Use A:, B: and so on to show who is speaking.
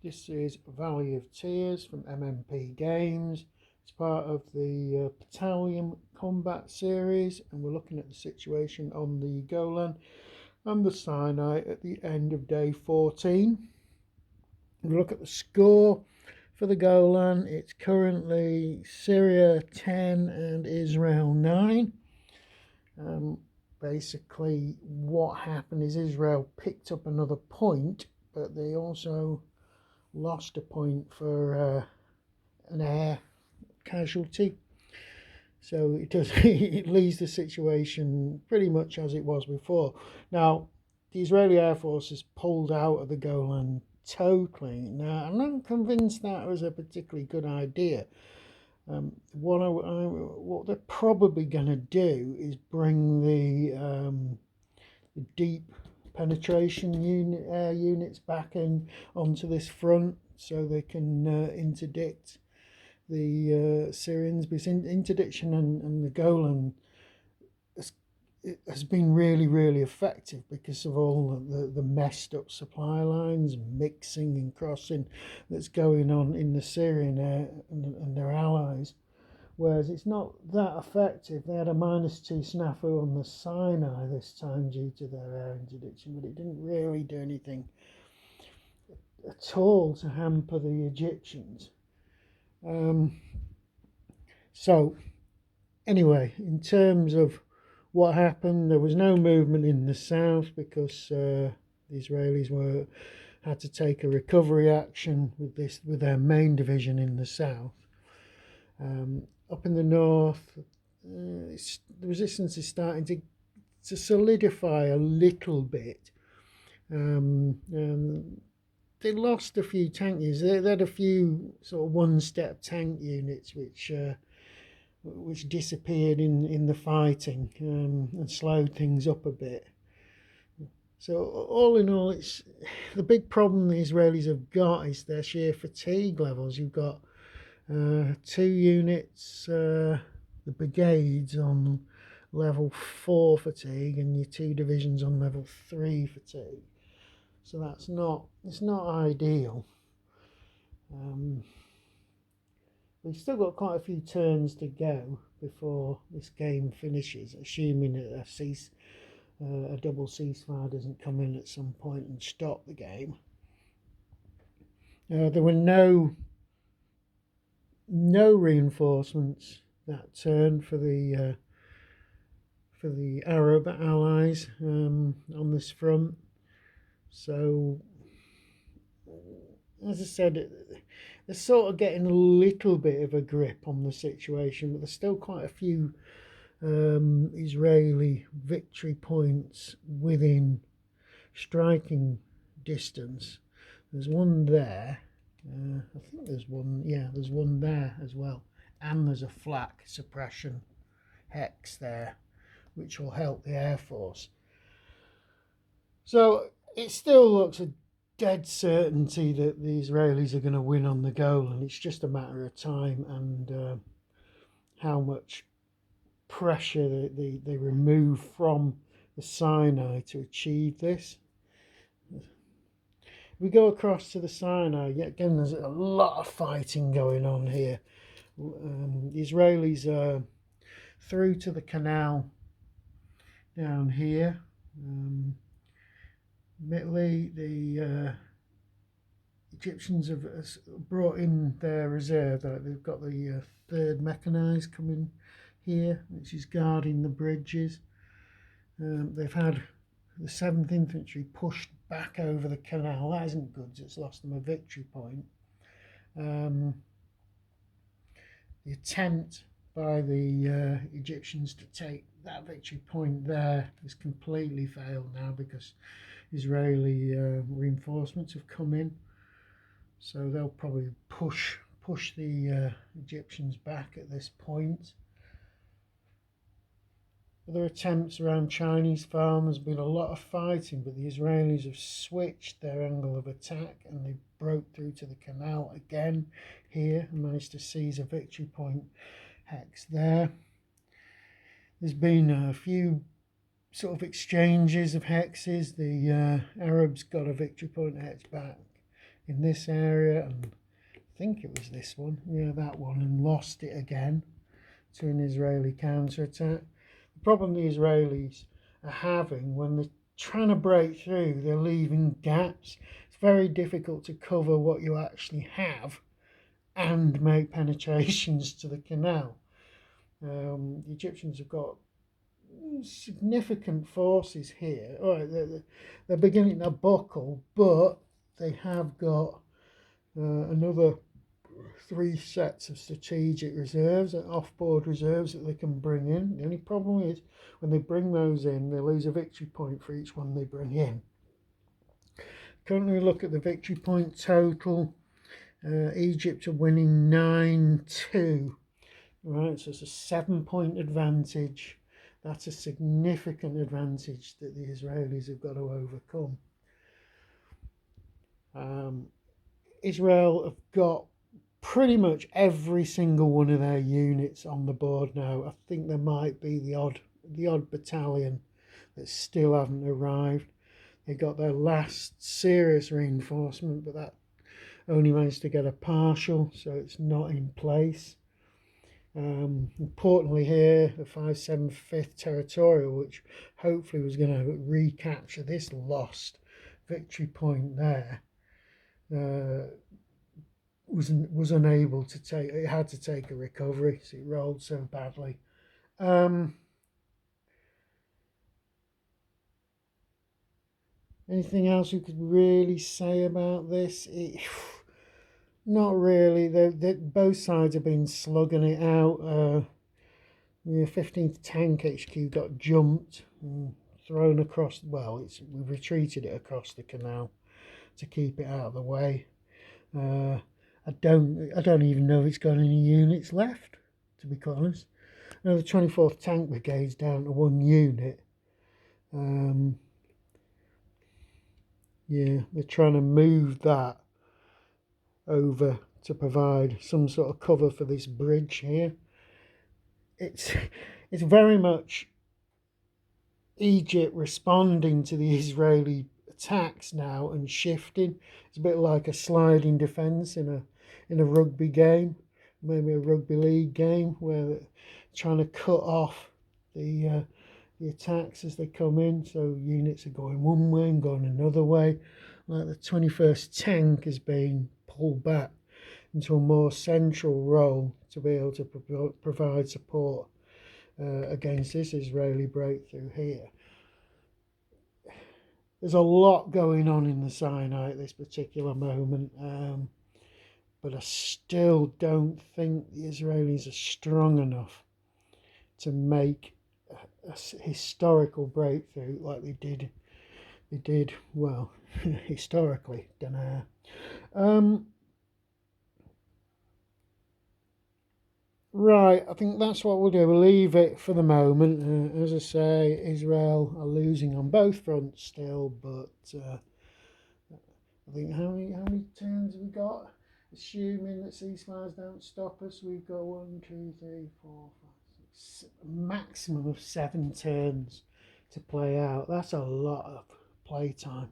A: This is Valley of Tears from MMP Games. It's part of the Battalion combat series, and we're looking at the situation on the Golan and the Sinai at the end of day 14. We look at the score for the Golan. It's currently Syria 10 and Israel 9. Basically, what happened is Israel picked up another point, but they also lost a point for an air casualty. So it does it leaves the situation pretty much as it was before. Now, the Israeli Air Force has pulled out of the Golan totally. Now, I'm not convinced that was a particularly good idea. What they're probably going to do is bring the deep penetration units back in onto this front so they can interdict the Syrians, because interdiction and the Golan has been really effective because of all the messed up supply lines, mixing and crossing that's going on in the Syrian air and their allies. Whereas it's not that effective. They had a -2 snafu on the Sinai this time due to their air interdiction, but it didn't really do anything at all to hamper the Egyptians. So anyway, in terms of what happened, there was no movement in the south because the Israelis had to take a recovery action with their main division in the south. Up in the north, the resistance is starting to solidify a little bit. They lost a few tank units. They had a few sort of one-step tank units which disappeared in the fighting and slowed things up a bit. So all in all, it's the big problem the Israelis have got is their sheer fatigue levels. You've got 2 units, the brigades on level 4 fatigue, and your 2 divisions on level 3 fatigue. So it's not ideal. We've still got quite a few turns to go before this game finishes, assuming a double ceasefire doesn't come in at some point and stop the game. There were no reinforcements that turn for the Arab allies on this front. So, as I said, they're sort of getting a little bit of a grip on the situation, but there's still quite a few Israeli victory points within striking distance. There's one there. I think there's one there as well, and there's a flak suppression hex there, which will help the Air Force. So it still looks a dead certainty that the Israelis are going to win on the Golan. It's just a matter of time and how much pressure they remove from the Sinai to achieve this. We go across to the Sinai, yet again there's a lot of fighting going on here. The Israelis are through to the canal down here. Admittedly, the Egyptians have brought in their reserve. They've got the 3rd Mechanized coming here, which is guarding the bridges. They've had the 7th Infantry pushed back over the canal. That isn't good, it's lost them a victory point. The attempt by the Egyptians to take that victory point there has completely failed now because Israeli reinforcements have come in. So they'll probably push the Egyptians back at this point. Other attempts around Chinese farm, there's been a lot of fighting, but the Israelis have switched their angle of attack and they broke through to the canal again here and managed to seize a victory point hex there. There's been a few sort of exchanges of hexes. The Arabs got a victory point hex back in this area, and I think it was this one, yeah, that one, and lost it again to an Israeli counterattack. The problem the Israelis are having when they're trying to break through, they're leaving gaps. It's very difficult to cover what you actually have and make penetrations to the canal. The Egyptians have got significant forces here. All right, they're beginning to buckle, but they have got another 3 sets of strategic reserves and off-board reserves that they can bring in. The only problem is when they bring those in, they lose a victory point for each one they bring in. Currently, look at the victory point total. Egypt are winning 9-2. Right, so it's a 7-point advantage. That's a significant advantage that the Israelis have got to overcome. Israel have got pretty much every single one of their units on the board now. I think there might be the odd battalion that still haven't arrived. They got their last serious reinforcement, but that only managed to get a partial, so it's not in place. Importantly here, the 575th Territorial, which hopefully was going to recapture this lost victory point there, was unable to take. It had to take a recovery, so it rolled so badly. Anything else you could really say about this? Not really. Both sides have been slugging it out. The 15th Tank HQ got jumped and thrown across. Well, we retreated it across the canal to keep it out of the way. I don't even know if it's got any units left, to be quite honest. Now the 24th Tank Brigade's down to 1 unit. Yeah, they're trying to move that over to provide some sort of cover for this bridge here. It's very much Egypt responding to the Israeli attacks now and shifting. It's a bit like a sliding defence in a rugby game, maybe a rugby league game, where they're trying to cut off the attacks as they come in. So units are going one way and going another way. Like the 21st Tank is being pulled back into a more central role to be able to provide support against this Israeli breakthrough here. There's a lot going on in the Sinai at this particular moment, but I still don't think the Israelis are strong enough to make a historical breakthrough like they did well historically. Don't know. Right, I think that's what we'll do. We'll leave it for the moment. As I say, Israel are losing on both fronts still, but I think how many turns have we got? Assuming that ceasefires don't stop us, we've got 1, 2, 3, 4, 5, 6, maximum of 7 turns to play out. That's a lot of play time.